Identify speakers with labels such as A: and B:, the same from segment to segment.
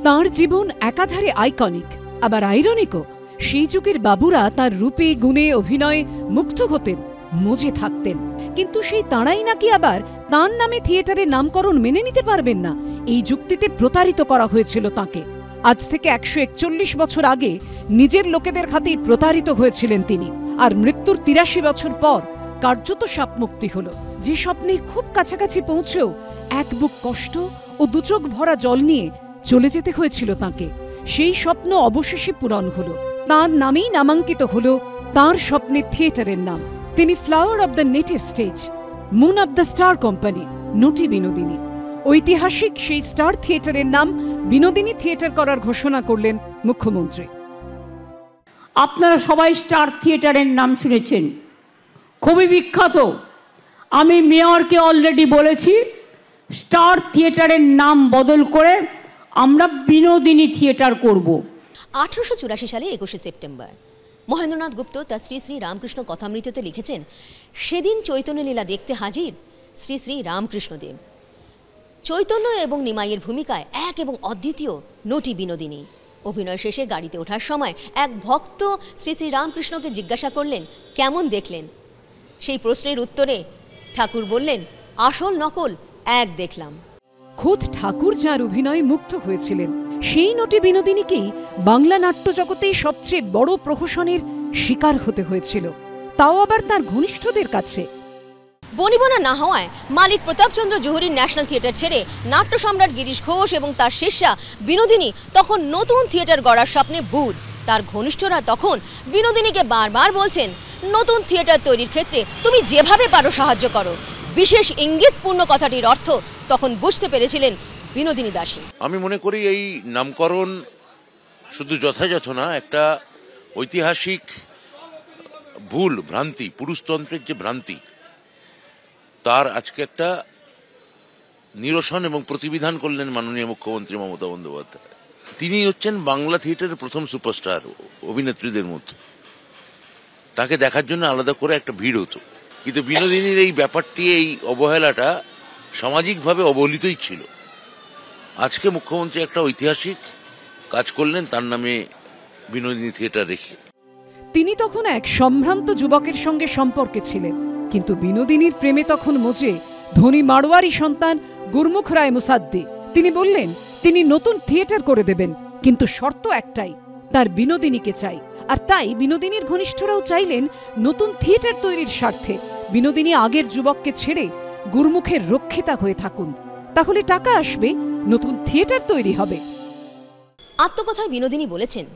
A: তাঁর জীবন একাধারে আইকনিক, আবার আইরনিকও। সেই যুগের বাবুরা তার রূপে গুণে অভিনয়ে মুগ্ধ হতেন, মজে থাকতেন। কিন্তু সেই তাঁরাই নাকি আবার তাঁর নামে থিয়েটারের নামকরণ মেনে নিতে পারবেন না, এই যুক্তিতে প্রতারিত করা হয়েছিল তাঁকে। আজ থেকে 141 বছর আগে নিজের লোকেদের হাতেই প্রতারিত হয়েছিলেন তিনি। আর মৃত্যুর 83 বছর পর কার্যত শাপমুক্তি হল। যে স্বপ্নের খুব কাছাকাছি পৌঁছেও এক বুক কষ্ট ও দুচোখ ভরা জল নিয়ে চলে যেতে হয়েছিল তাঁকে, সেই স্বপ্ন অবশেষে পূরণ হল। তাঁর নামেই নামাঙ্কিত হল তাঁর স্বপ্নের থিয়েটারের নাম। তিনি flower of the native stage, moon of the star company, নটি বিনোদিনী। ঐতিহাসিক সেই স্টার থিয়েটারের নাম বিনোদিনী থিয়েটার করার ঘোষণা করলেন মুখ্যমন্ত্রী।
B: আপনারা সবাই স্টার থিয়েটারের নাম শুনেছেন, খুবই বিখ্যাত। আমি মেয়রকে অলরেডি বলেছি স্টার থিয়েটারের নাম বদল করে আমরা বিনোদিনী থিয়েটার করব।
C: 1884 সালের 21শে সেপ্টেম্বর মহেন্দ্রনাথ গুপ্ত তার শ্রী শ্রী রামকৃষ্ণ কথামৃততে লিখেছেন, সেদিন চৈতন্য লীলা দেখতে হাজির শ্রী শ্রী রামকৃষ্ণদেব। চৈতন্য এবং নিমাইয়ের ভূমিকায় এক এবং অদ্বিতীয় নটি বিনোদিনী। অভিনয় শেষে গাড়িতে ওঠার সময় এক ভক্ত শ্রী শ্রী রামকৃষ্ণকে জিজ্ঞাসা করলেন, কেমন দেখলেন? সেই প্রশ্নের উত্তরে ঠাকুর বললেন, আসল নকল এক দেখলাম।
A: খোদ ঠাকুর যার অভিনয়ে মুগ্ধ হয়েছিলেন, সেই নটি বিনোদিনীকেই বাংলা নাট্য জগতেই সবচেয়ে বড় প্রহসনের শিকার হতে হয়েছিল, তাও আবার তার ঘনিষ্ঠদের কাছে।
C: বনিবনা না হওয়ায় মালিক প্রতাপচন্দ্র জহুরীর ন্যাশনাল থিয়েটার ছেড়ে নাট্য সম্রাট গিরিশ ঘোষ এবং তার শিষ্যা বিনোদিনী তখন নতুন থিয়েটার গড়ার স্বপ্নে বুঁদ। তার ঘনিষ্ঠরা তখন বিনোদিনীকে বারবার বলছেন, নতুন থিয়েটার তৈরির ক্ষেত্রে তুমি যেভাবে পারো সাহায্য করো। বিশেষ ইঙ্গিতপূর্ণ কথাটির অর্থ তখন বুঝতে পেরেছিলেন বিনোদিনী দাসী।
D: আমি মনে করি এই নামকরণ শুধু যথাযথ না, একটা ঐতিহাসিক ভুল, ভ্রান্তি, পুরুষতন্ত্রের যে ভ্রান্তি, তার আজকে একটা নিরসন এবং প্রতিবিধান করলেন মাননীয় মুখ্যমন্ত্রী মমতা বন্দ্যোপাধ্যায়। তিনি হচ্ছেন বাংলা থিয়েটারের প্রথম সুপারস্টার অভিনেত্রীদের মধ্যে। তাকে দেখার জন্য আলাদা করে একটা ভিড় হতো, কিন্তু বিনোদিনীর এই ব্যাপারটি, এই অবহেলাটা সামাজিকভাবে অবহেলিতই ছিল। আজকে মুখ্যমন্ত্রী একটা ঐতিহাসিক কাজ করলেন তার নামে বিনোদিনী থিয়েটার রেখে।
A: তিনি তখন এক সম্ভ্রান্ত যুবকের সঙ্গে সম্পর্কে ছিলেন, কিন্তু বিনোদিনীর প্রেমে তখন মজে ধনী মারোয়ারি সন্তান গুরমুখ রায় মুসাদ্দি। তিনি বললেন তিনি নতুন থিয়েটার করে দেবেন, কিন্তু শর্ত একটাই, তার বিনোদিনীকে চাই। আর তাই বিনোদিনীর ঘনিষ্ঠরাও চাইলেন নতুন থিয়েটার তৈরির স্বার্থে বিনোদিনী আগের যুবককে ছেড়ে গুরমুখের রক্ষিতা হয়ে থাকুন, তাহলে টাকা আসবে, নতুন থিয়েটার তৈরি হবে।
C: আত্মকথায় বিনোদিনী বলেছেন,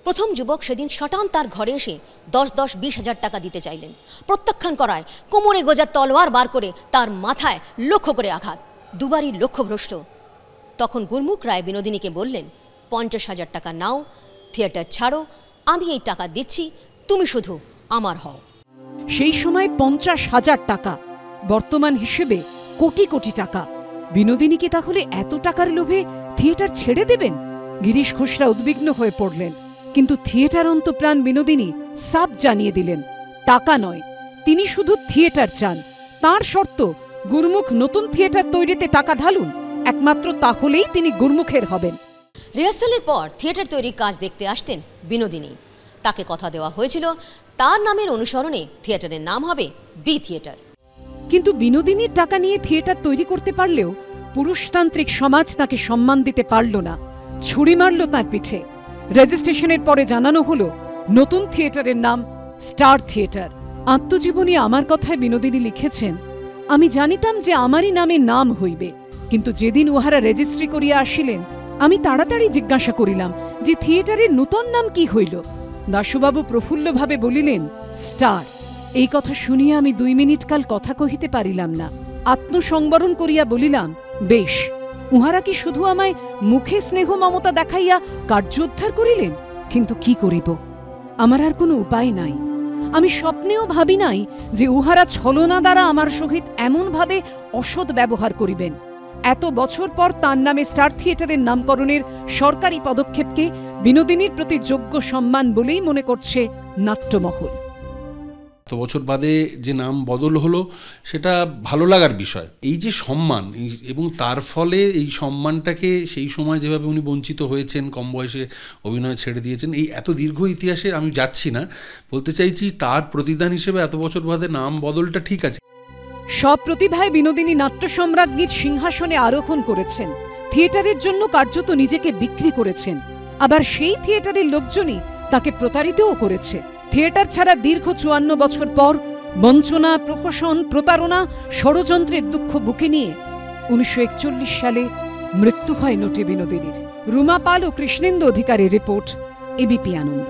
C: প্রথম যুবক সেদিন শটান তার ঘরে এসে 10-20 হাজার টাকা দিতে চাইলেন। প্রত্যাখ্যান করায় কোমরে গোজা তলোয়ার বার করে তার মাথায় লক্ষ্য করে আঘাত, দুবারই লক্ষ্যভ্রষ্ট। তখন গুরমুখ রায় বিনোদিনীকে বললেন, 50,000 টাকা নাও, থিয়েটার ছাড়ো, আমি এই টাকা দিচ্ছি, তুমি শুধু আমার হও।
A: সেই সময় 50,000 টাকা বর্তমান হিসেবে কোটি কোটি টাকা। বিনোদিনী কি তাহলে এত টাকার লোভে থিয়েটার ছেড়ে দেবেন? গিরিশ ঘোষরা উদ্বিগ্ন হয়ে পড়লেন, কিন্তু থিয়েটার অন্তপ্রাণ বিনোদিনী সাফ জানিয়ে দিলেন, টাকা নয়, তিনি শুধু থিয়েটার চান। তার শর্ত, গুরমুখ নতুন থিয়েটার তৈরিতে টাকা ঢালুন, একমাত্র তাহলেই তিনি গুরমুখের হবেন।
C: রিহার্সালের পর থিয়েটার তৈরির কাজ দেখতে আসতেন বিনোদিনী। তাকে কথা দেওয়া হয়েছিল তার নামের অনুসরণে থিয়েটারের নাম হবে বি থিয়েটার।
A: কিন্তু বিনোদিনীর টাকা নিয়ে থিয়েটার তৈরি করতে পারলেও পুরুষতান্ত্রিক সমাজ তাকে সম্মান দিতে পারল না, ছুরি মারল তাঁর পিঠে। রেজিস্ট্রেশনের পরে জানানো হলো নতুন থিয়েটারের নাম স্টার থিয়েটার। আত্মজীবনী আমার কথায় বিনোদিনী লিখেছেন, আমি জানিতাম যে আমারই নামে নাম হইবে, কিন্তু যেদিন উহারা রেজিস্ট্রি করিয়া আসিলেন আমি তাড়াতাড়ি জিজ্ঞাসা করিলাম যে থিয়েটারের নূতন নাম কি হইল। দাশুবাবু প্রফুল্লভাবে বলিলেন, স্টার। এই কথা শুনিয়া আমি 2 মিনিট কাল কথা কহিতে পারিলাম না। আত্মসংবরণ করিয়া বলিলাম, বেশ। উহারা কি শুধু আমায় মুখে স্নেহ মমতা দেখাইয়া কার্যোদ্ধার করিলেন? কিন্তু কি করিব, আমার আর কোনো উপায় নাই। আমি স্বপ্নেও ভাবি নাই যে উহারা ছলনা দ্বারা আমার সহিত এমনভাবে অসৎ ব্যবহার করিবেন। এত বছর পর তার নামে স্টার থিয়েটারের নামকরণের সরকারি পদক্ষেপকে বিনোদিনীর প্রতি যোগ্য সম্মান বলেই মনে করছে নাট্যমহল।
E: তো বছর বাদে যে নাম বদল হলো সেটা ভালো লাগার বিষয়। এই যে সম্মান এবং তার ফলে এই সম্মানটাকে সেই সময় যেভাবে উনি বঞ্চিত হয়েছেন, কম বয়সে অভিনয় ছেড়ে দিয়েছেন, এই এত দীর্ঘ ইতিহাসে আমি যাচ্ছি না, বলতে চাইছি তার প্রতিদান হিসেবে এত বছর বাদে নাম বদলটা ঠিক আছে।
A: সব প্রতিভায় বিনোদিনী নাট্য সম্রাজ্ঞীর সিংহাসনে আরোহণ করেছেন, থিয়েটারের জন্য কার্যত নিজেকে বিক্রি করেছেন। আবার সেই থিয়েটারের লোকজনই তাকে প্রতারিতও করেছে। থিয়েটার ছাড়া দীর্ঘ 54 বছর পর বঞ্চনা, প্রহসন, প্রতারণা, ষড়যন্ত্রের দুঃখ বুকে নিয়ে 1941 সালে মৃত্যু হয় নটে বিনোদিনীর। রুমা পাল ও কৃষ্ণেন্দু অধিকারীর রিপোর্ট, এবিপি আনন্দ।